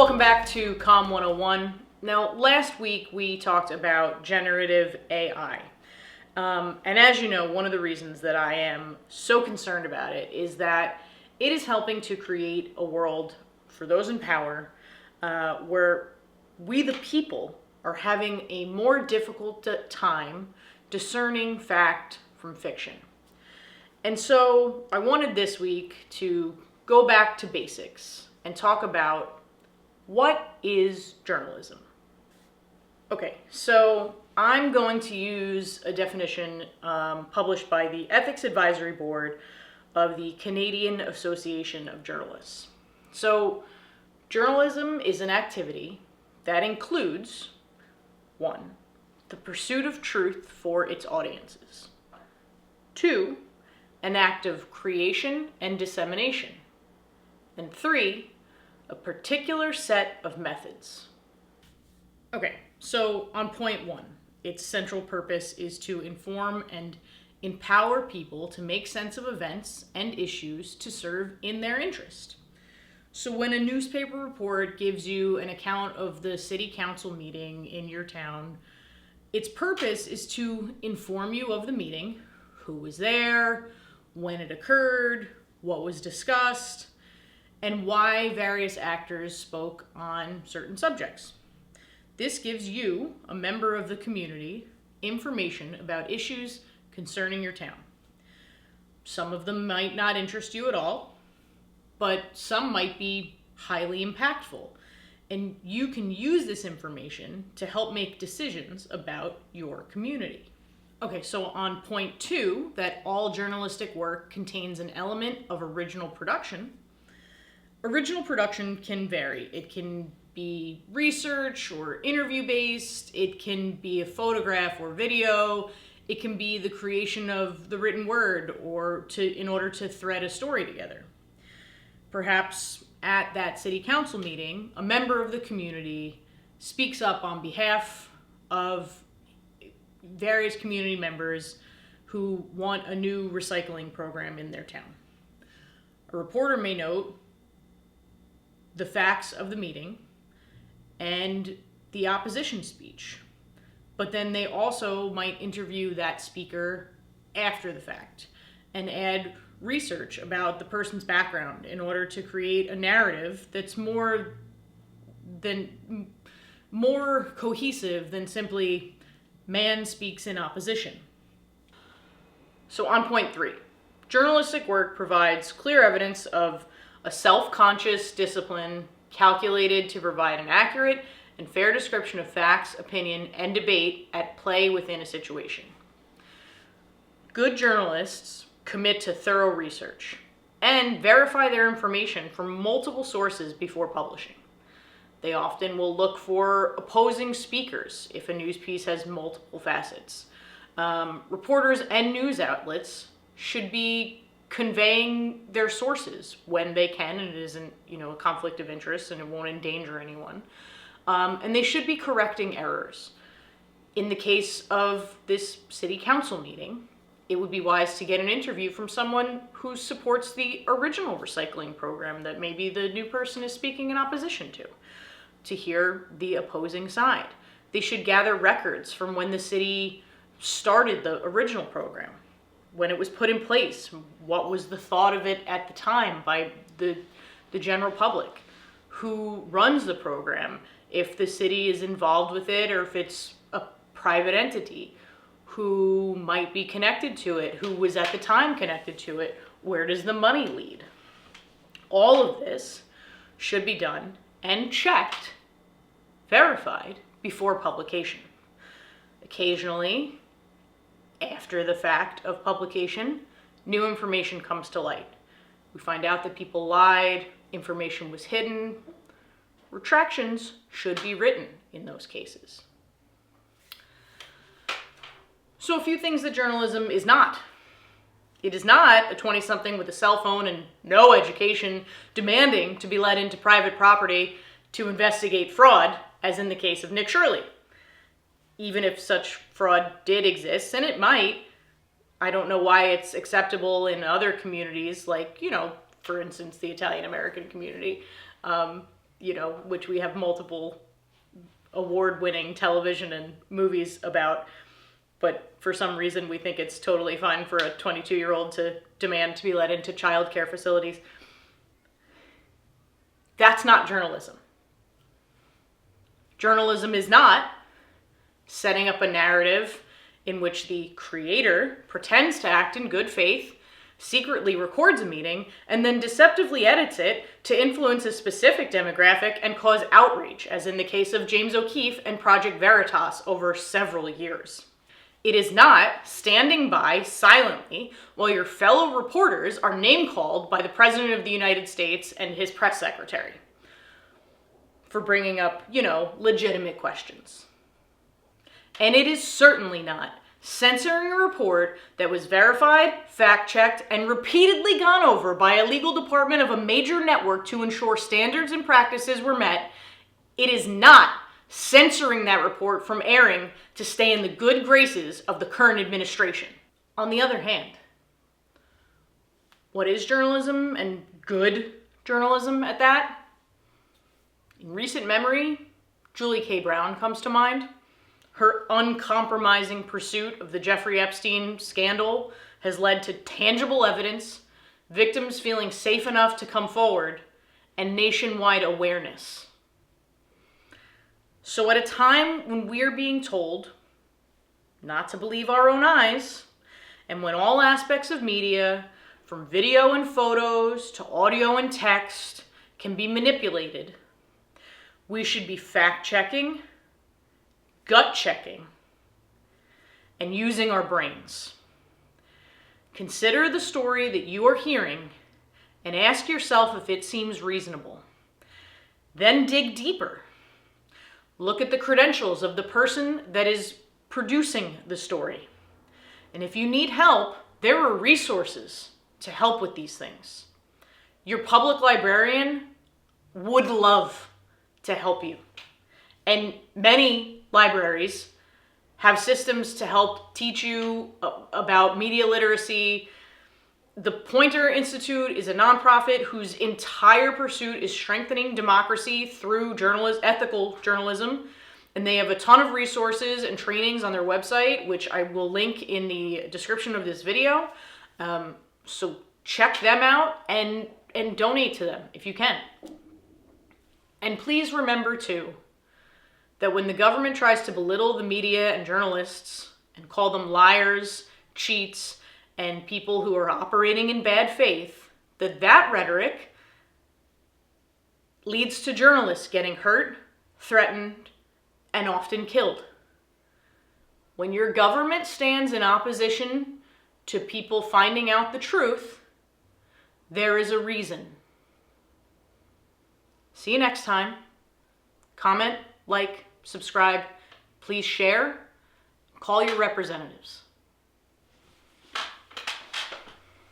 Welcome back to Com 101. Now, last week we talked about generative AI. And as you know, one of the reasons that I am so concerned about it is that it is helping to create a world for those in power where we, the people, are having a more difficult time discerning fact from fiction. And so I wanted this week to go back to basics and talk about what is journalism. Okay, so I'm going to use a definition published by the Ethics Advisory Board of the Canadian Association of Journalists. So journalism is an activity that includes 1, the pursuit of truth for its audiences. 2, an act of creation and dissemination. And 3, a particular set of methods. Okay, so on point 1, its central purpose is to inform and empower people to make sense of events and issues to serve in their interest. So when a newspaper report gives you an account of the city council meeting in your town, its purpose is to inform you of the meeting, who was there, when it occurred, what was discussed, and why various actors spoke on certain subjects. This gives you, a member of the community, information about issues concerning your town. Some of them might not interest you at all, but some might be highly impactful, and you can use this information to help make decisions about your community. Okay, so on point 2, that all journalistic work contains an element of original production. Original production can vary. It can be research or interview-based. It can be a photograph or video. It can be the creation of the written word in order to thread a story together. Perhaps at that city council meeting, a member of the community speaks up on behalf of various community members who want a new recycling program in their town. A reporter may note the facts of the meeting and the opposition speech, but then they also might interview that speaker after the fact and add research about the person's background in order to create a narrative that's more cohesive than simply man speaks in opposition. So on point 3, journalistic work provides clear evidence of a self-conscious discipline calculated to provide an accurate and fair description of facts, opinion, and debate at play within a situation. Good journalists commit to thorough research and verify their information from multiple sources before publishing. They often will look for opposing speakers if a news piece has multiple facets. Reporters and news outlets should be conveying their sources when they can, and it isn't, a conflict of interest and it won't endanger anyone. And they should be correcting errors. In the case of this city council meeting, it would be wise to get an interview from someone who supports the original recycling program that maybe the new person is speaking in opposition to hear the opposing side. They should gather records from when the city started the original program, when it was put in place, what was the thought of it at the time by the general public, who runs the program, if the city is involved with it or if it's a private entity, who might be connected to it, who was at the time connected to it, where does the money lead? All of this should be done and checked, verified, before publication. Occasionally, after the fact of publication, new information comes to light. We find out that people lied, information was hidden. Retractions should be written in those cases. So a few things that journalism is not. It is not a 20-something with a cell phone and no education demanding to be let into private property to investigate fraud, as in the case of Nick Shirley. Even if such fraud did exist, and it might, I don't know why it's acceptable in other communities, like, for instance, the Italian American community. which we have multiple award-winning television and movies about, but for some reason we think it's totally fine for a 22-year-old to demand to be let into childcare facilities. That's not journalism. Journalism is not setting up a narrative in which the creator pretends to act in good faith, secretly records a meeting, and then deceptively edits it to influence a specific demographic and cause outrage, as in the case of James O'Keefe and Project Veritas over several years. It is not standing by silently while your fellow reporters are name-called by the President of the United States and his press secretary for bringing up, legitimate questions. And it is certainly not censoring a report that was verified, fact-checked, and repeatedly gone over by a legal department of a major network to ensure standards and practices were met. It is not censoring that report from airing to stay in the good graces of the current administration. On the other hand, what is journalism, and good journalism at that? In recent memory, Julie K. Brown comes to mind. Her uncompromising pursuit of the Jeffrey Epstein scandal has led to tangible evidence, victims feeling safe enough to come forward, and nationwide awareness. So at a time when we're being told not to believe our own eyes, and when all aspects of media, from video and photos to audio and text, can be manipulated, we should be fact-checking, gut-checking, and using our brains. Consider the story that you are hearing and ask yourself if it seems reasonable. Then dig deeper. Look at the credentials of the person that is producing the story. And if you need help, there are resources to help with these things. Your public librarian would love to help you. And many libraries have systems to help teach you about media literacy. The Poynter Institute is a nonprofit whose entire pursuit is strengthening democracy through ethical journalism. And they have a ton of resources and trainings on their website, which I will link in the description of this video. So check them out and donate to them if you can. And please remember, too, that when the government tries to belittle the media and journalists and call them liars, cheats, and people who are operating in bad faith, that rhetoric leads to journalists getting hurt, threatened, and often killed. When your government stands in opposition to people finding out the truth, there is a reason. See you next time. Comment, like, subscribe. Please share. Call your representatives.